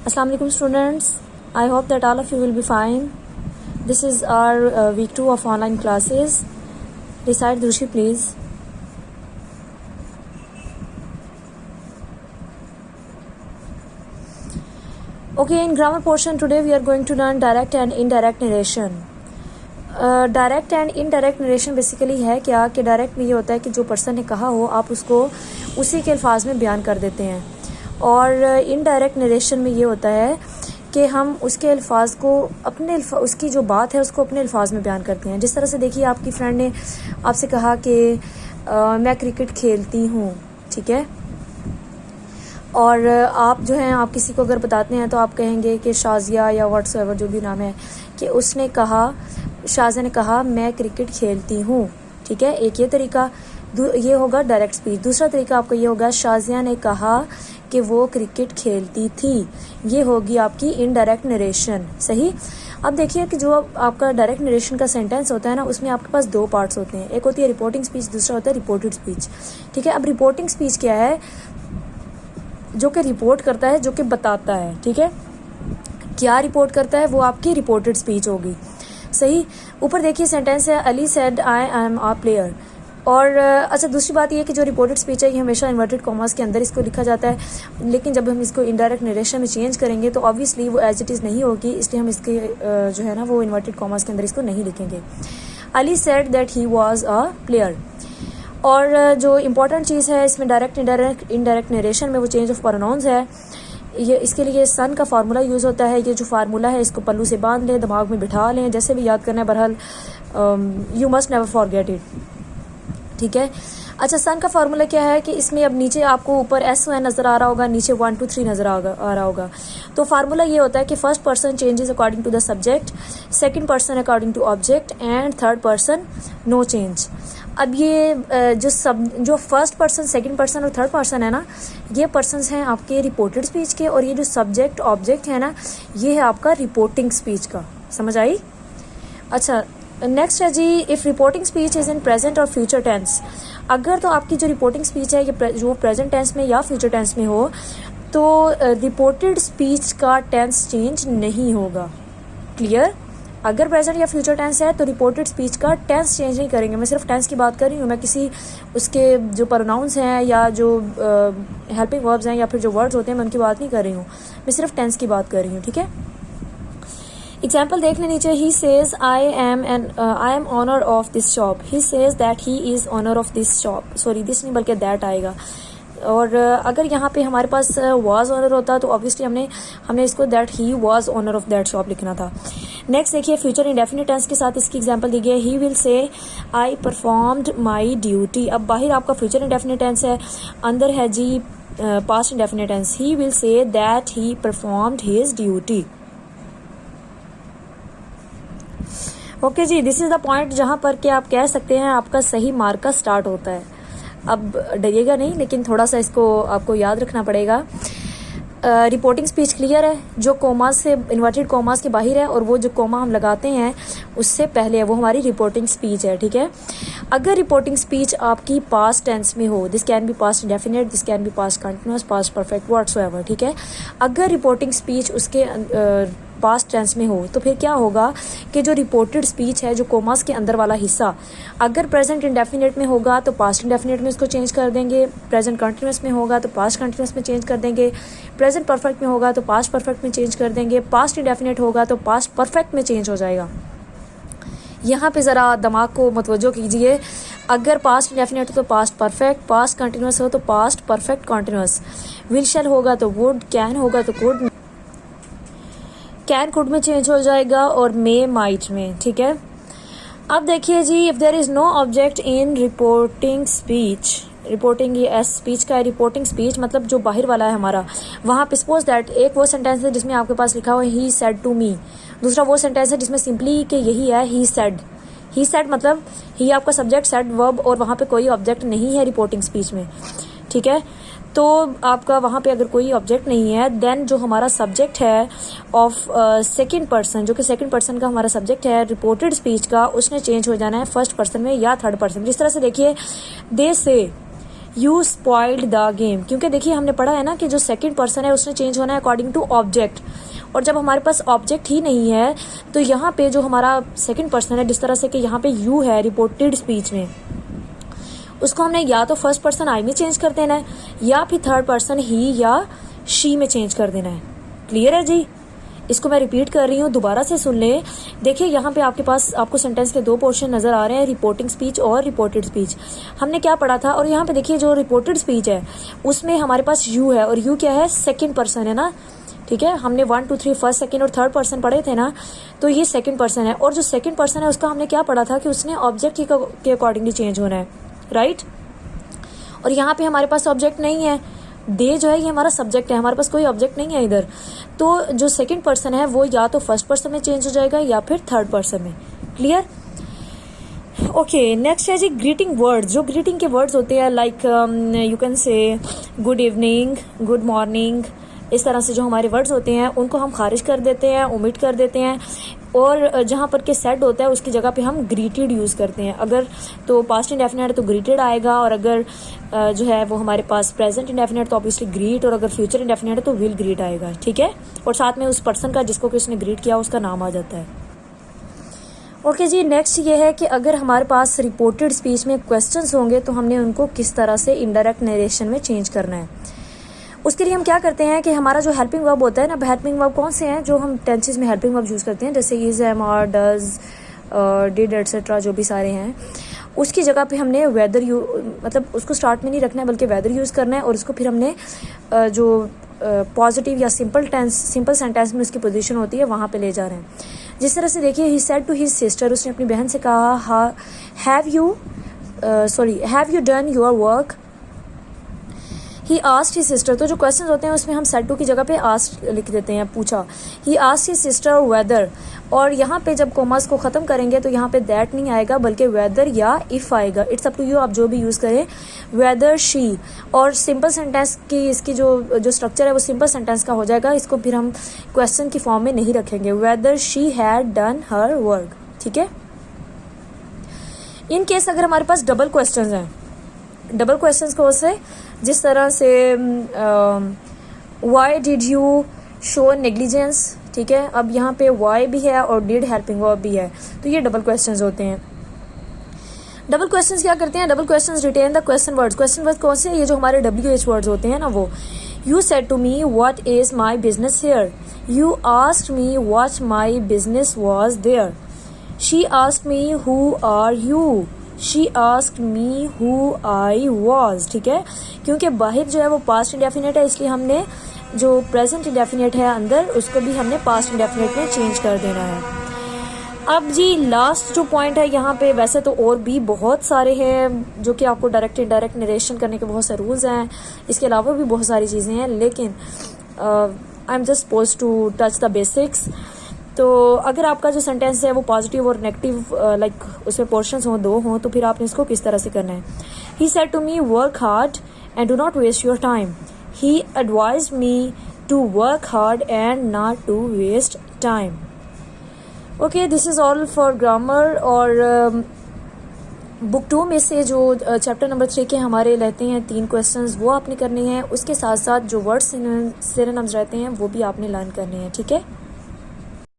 Assalamu alaikum students. I hope that all of you will be fine. This is our week 2 of online classes. Recite Drushi please. Okay, in grammar portion today we are going to learn direct and indirect narration. Direct and indirect narration basically है क्या कि direct में ये होता है कि जो person ने कहा हो आप उसको उसी के अल्फाज में बयान कर देते हैं, और इनडायरेक्ट नरेशन में ये होता है कि हम उसके अल्फाज को उसकी जो बात है उसको अपने अल्फाज में बयान करते हैं। जिस तरह से देखिए, आपकी फ्रेंड ने आपसे कहा कि मैं क्रिकेट खेलती हूँ, ठीक है, और आप जो हैं आप किसी को अगर बताते हैं तो आप कहेंगे कि शाजिया या व्हाट्सएवर जो भी नाम है कि उसने कहा, शाजिया ने कहा मैं क्रिकेट खेलती हूँ, ठीक है। एक ये तरीका ये होगा डायरेक्ट स्पीच। दूसरा तरीका आपका ये होगा शाजिया ने कहा कि वो क्रिकेट खेलती थी, ये होगी आपकी इनडायरेक्ट नरेशन। सही। अब देखिए कि जो आपका डायरेक्ट नरेशन का सेंटेंस होता है ना, उसमें आपके पास दो पार्ट्स होते हैं, एक होती है रिपोर्टिंग स्पीच, दूसरा होता है रिपोर्टेड स्पीच, ठीक है। अब रिपोर्टिंग स्पीच क्या है? जो कि रिपोर्ट करता है, जो कि बताता है, ठीक है। क्या रिपोर्ट करता है? वो आपकी रिपोर्टेड स्पीच होगी। सही। ऊपर देखिए सेंटेंस है Ali said I am a player. और अच्छा, दूसरी बात ये कि जो रिपोर्टेड स्पीच है ये हमेशा इन्वर्टेड कॉमास के अंदर इसको लिखा जाता है, लेकिन जब हम इसको इनडायरेक्ट नरेशन में चेंज करेंगे तो ऑब्वियसली वो एज इट इज़ नहीं होगी, इसलिए हम इसके जो है ना वो इन्वर्टेड कॉमास के अंदर इसको नहीं लिखेंगे। Ali said that he was a player. और जो इम्पोर्टेंट चीज़ है इसमें डायरेक्ट इनडायरेक्ट नरेशन में वो चेंज ऑफ प्रोनाउंस है। ये इसके लिए सन का फार्मूला यूज़ होता है। ये जो फार्मूला है इसको पल्लू से बांध लें, दिमाग में बिठा लें, जैसे भी याद करना है, बहरहाल you must never forget it, ठीक है। अच्छा, सन का फार्मूला क्या है कि इसमें अब नीचे आपको ऊपर SON नज़र आ रहा होगा, नीचे 1 2 3 नज़र आ रहा होगा। तो फार्मूला ये होता है कि first person changes according to the subject, second person according to object and third person no change. अब ये जो फर्स्ट पर्सन, सेकंड पर्सन और थर्ड पर्सन है ना, ये पर्सन्स हैं आपके रिपोर्टेड स्पीच के, और ये जो सब्जेक्ट ऑब्जेक्ट है ना, ये है आपका रिपोर्टिंग स्पीच का। समझ आई? अच्छा, नेक्स्ट है जी, if reporting speech is in present और फ्यूचर टेंस। अगर तो आपकी जो रिपोर्टिंग स्पीच है ये जो प्रेजेंट टेंस में या फ्यूचर टेंस में हो तो रिपोर्टेड स्पीच का टेंस चेंज नहीं होगा। क्लियर? अगर प्रेजेंट या फ्यूचर टेंस है तो रिपोर्टेड स्पीच का टेंस चेंज नहीं करेंगे। मैं सिर्फ टेंस की बात कर रही हूँ, मैं किसी उसके जो प्रोनाउंस हैं या जो हेल्पिंग वर्ब्स हैं या फिर जो वर्ड्स होते हैं मैं उनकी बात नहीं कर रही हूँ, मैं सिर्फ टेंस की बात कर रही हूँ, ठीक है। एग्जाम्पल देख लें नीचे, he says I am owner of this shop. He says that he is owner of this shop. Sorry, this नहीं बल्कि दैट आएगा। और अगर यहाँ पे हमारे पास वाज ऑनर होता तो ऑब्वियसली हमने इसको that he was owner of that shop लिखना था। नेक्स्ट देखिए, फ्यूचर इंडेफिनिट टेंस के साथ इसकी एग्जांपल दी गई है, ही विल से आई परफॉर्म्ड माई ड्यूटी। अब बाहर आपका फ्यूचर इंडेफिनिट टेंस है, अंदर है जी past indefinite tense. He will say that he performed his duty. Okay जी, दिस इज द पॉइंट जहां पर कि आप कह सकते हैं आपका सही मार्क का स्टार्ट होता है। अब डरिएगा नहीं, लेकिन थोड़ा सा इसको आपको याद रखना पड़ेगा। रिपोर्टिंग स्पीच क्लियर है, जो कोमास से इन्वर्टेड कोमास के बाहर है और वो जो कोमा हम लगाते हैं उससे पहले है, वो हमारी रिपोर्टिंग स्पीच है, ठीक है। अगर रिपोर्टिंग स्पीच आपकी पास्ट टेंस में हो, this can be past indefinite, this can be past continuous, past perfect, whatsoever, ठीक है। अगर रिपोर्टिंग स्पीच उसके पास्ट टेंस में हो तो फिर क्या होगा कि जो रिपोर्टेड स्पीच है, जो कोमास के अंदर वाला हिस्सा, अगर प्रेजेंट इंडेफिनिट में होगा तो पास्ट इंडेफिनिट में उसको चेंज कर देंगे, प्रेजेंट कंटिन्यूअस में होगा तो पास्ट कंटिन्यूअस में चेंज कर देंगे, प्रेजेंट परफेक्ट में होगा तो पास्ट परफेक्ट में चेंज कर देंगे, पास्ट इंडेफिनिट होगा तो पास्ट परफेक्ट में चेंज हो जाएगा। यहाँ पे ज़रा दिमाग को मतवज्जो कीजिए। अगर पास्ट इंडेफिनिट हो तो पास्ट परफेक्ट, पास्ट कंटिन्यूअस हो तो पास्ट परफेक्ट कंटिन्यूअस, विल शैल होगा तो वुड, कैन होगा तो कुड, कैन कुड में चेंज हो जाएगा, और मे माइट में, ठीक है। अब देखिए जी, if there is no object in reporting speech, reporting ये एस स्पीच का है, रिपोर्टिंग स्पीच मतलब जो बाहर वाला है हमारा, वहाँ पे सपोज दैट एक वो सेंटेंस है जिसमें आपके पास लिखा हुआ है ही सेड टू मी, दूसरा वो सेंटेंस है जिसमें सिंपली कि यही है ही सेड। ही सेड मतलब ही आपका सब्जेक्ट, सेड वर्ब, और वहाँ पे कोई ऑब्जेक्ट नहीं है रिपोर्टिंग स्पीच में, ठीक है। तो आपका वहाँ पे अगर कोई ऑब्जेक्ट नहीं है, देन जो हमारा सब्जेक्ट है ऑफ सेकंड पर्सन, जो कि सेकंड पर्सन का हमारा सब्जेक्ट है रिपोर्टेड स्पीच का, उसने चेंज हो जाना है फर्स्ट पर्सन में या थर्ड पर्सन। जिस तरह से देखिए, दे से, यू स्पॉइल्ड द गेम, क्योंकि देखिए हमने पढ़ा है ना कि जो सेकंड पर्सन है उसने चेंज होना है अकॉर्डिंग टू ऑब्जेक्ट, और जब हमारे पास ऑब्जेक्ट ही नहीं है तो यहाँ पे जो हमारा सेकंड पर्सन है, जिस तरह से कि यहाँ पे यू है रिपोर्टेड स्पीच में, उसको हमने या तो फर्स्ट पर्सन आई में चेंज कर देना है या फिर थर्ड पर्सन ही या शी में चेंज कर देना है। क्लियर है जी? इसको मैं रिपीट कर रही हूँ, दोबारा से सुन लें। देखिए यहाँ पे आपके पास आपको सेंटेंस के दो पोर्शन नजर आ रहे हैं, रिपोर्टिंग स्पीच और रिपोर्टेड स्पीच। हमने क्या पढ़ा था, और यहाँ पे देखिए जो रिपोर्टेड स्पीच है उसमें हमारे पास यू है, और यू क्या है, सेकंड पर्सन है ना, ठीक है। हमने 1 2 3 फर्स्ट सेकंड और थर्ड पर्सन पढ़े थे ना, तो ये सेकंड पर्सन है, और जो सेकंड पर्सन है उसका हमने क्या पढ़ा था कि उसने ऑब्जेक्ट ही के अकॉर्डिंगली चेंज होना है, राइट। और यहाँ पे हमारे पास ऑब्जेक्ट नहीं है, दे जो है ये हमारा सब्जेक्ट है, हमारे पास कोई ऑब्जेक्ट नहीं है इधर, तो जो सेकंड पर्सन है वो या तो फर्स्ट पर्सन में चेंज हो जाएगा या फिर थर्ड पर्सन में। क्लियर? ओके, नेक्स्ट है जी ग्रीटिंग वर्ड्स। जो ग्रीटिंग के वर्ड्स होते हैं like you can say good evening, good morning, इस तरह से जो हमारे वर्ड्स होते हैं उनको हम खारिज कर देते हैं, ओमिट कर देते हैं, और जहाँ पर के सेड होता है उसकी जगह पे हम ग्रीटेड यूज़ करते हैं। अगर तो पास्ट इंडेफिनिट है तो ग्रीटेड आएगा, और अगर जो है वो हमारे पास प्रेजेंट इंडेफिनिट तो ऑब्वियसली ग्रीट, और अगर फ्यूचर इंडेफिनिट है तो विल ग्रीट आएगा, ठीक है। और साथ में उस पर्सन का जिसको किसने ग्रीट किया उसका नाम आ जाता है। ओके जी, नेक्स्ट ये है कि अगर हमारे पास रिपोर्टेड स्पीच में क्वेश्चंस होंगे तो हमने उनको किस तरह से इनडायरेक्ट नरेशन में चेंज करना है। उसके लिए हम क्या करते हैं कि हमारा जो हेल्पिंग वर्ब होता है ना, हेल्पिंग वर्ब कौन से हैं जो हम टेंसेस में हेल्पिंग वर्ब यूज़ करते हैं, जैसे is, am, are, does, did, etcetera, जो भी सारे हैं, उसकी जगह पे हमने वेदर मतलब उसको स्टार्ट में नहीं रखना है बल्कि वेदर यूज़ करना है, और उसको फिर हमने जो पॉजिटिव या सिंपल सेंटेंस में उसकी पोजीशन होती है वहाँ पे ले जा रहे हैं। जिस तरह से देखिए, he said to his sister, उसने अपनी बहन से कहा, have you done your work. He asked his sister, तो जो क्वेश्चन होते हैं उसमें हम सेड टू की जगह पे आस्क्ड लिख देते हैं, पूछा। He asked his sister whether, और यहाँ पे जब कॉमास को ख़त्म करेंगे तो यहाँ पे दैट नहीं आएगा बल्कि वेदर या इफ़ आएगा। इट्स अप टू यू, आप जो भी यूज़ करें। वेदर शी, और सिंपल सेंटेंस की इसकी जो स्ट्रक्चर है वो सिंपल सेंटेंस का हो जाएगा, इसको फिर हम क्वेश्चन की फॉर्म में नहीं रखेंगे। Whether she had done her work, ठीक है। इन केस अगर हमारे पास डबल क्वेश्चन हैं, डबल क्वेश्चन को से जिस तरह से why did you show negligence, ठीक है। अब यहाँ पे वाई भी है और डिड हेल्पिंग वर्ब भी है, तो ये डबल क्वेश्चंस होते हैं। डबल क्वेश्चंस क्या करते हैं, double questions written the question words. Question words कौन से, ये जो हमारे WH वर्ड्स होते हैं ना वो। You said to me what is my business here, you asked me what my business was there, she asked me who are you, she asked me who I was, ठीक है। क्योंकि बाहर जो है वो पास्ट इंडेफिनिट है, इसलिए हमने जो प्रेजेंट इंडेफिनिट है अंदर उसको भी हमने पास्ट इंडेफिनिट में चेंज कर देना है। अब जी लास्ट जो पॉइंट है यहाँ पे, वैसे तो और भी बहुत सारे हैं जो कि आपको डायरेक्ट इनडायरेक्ट नरेशन करने के बहुत से रूल्स हैं, इसके अलावा भी बहुत सारी चीज़ें हैं, लेकिन I am just suppose to touch the basics. तो अगर आपका जो सेंटेंस है वो पॉजिटिव और नेगेटिव लाइक उसमें पोर्शंस हों, दो हों, तो फिर आपने इसको किस तरह से करना है। He said to me work hard and do not waste your time, he advised me to work hard and not to waste time. Okay, this is all for grammar. और बुक 2 में से जो चैप्टर नंबर 3 के हमारे रहते हैं 3 questions, वो आपने करने हैं। उसके साथ साथ जो वर्ड्स सिनोनिम्स रहते हैं वो भी आपने लर्न करने हैं, ठीक है।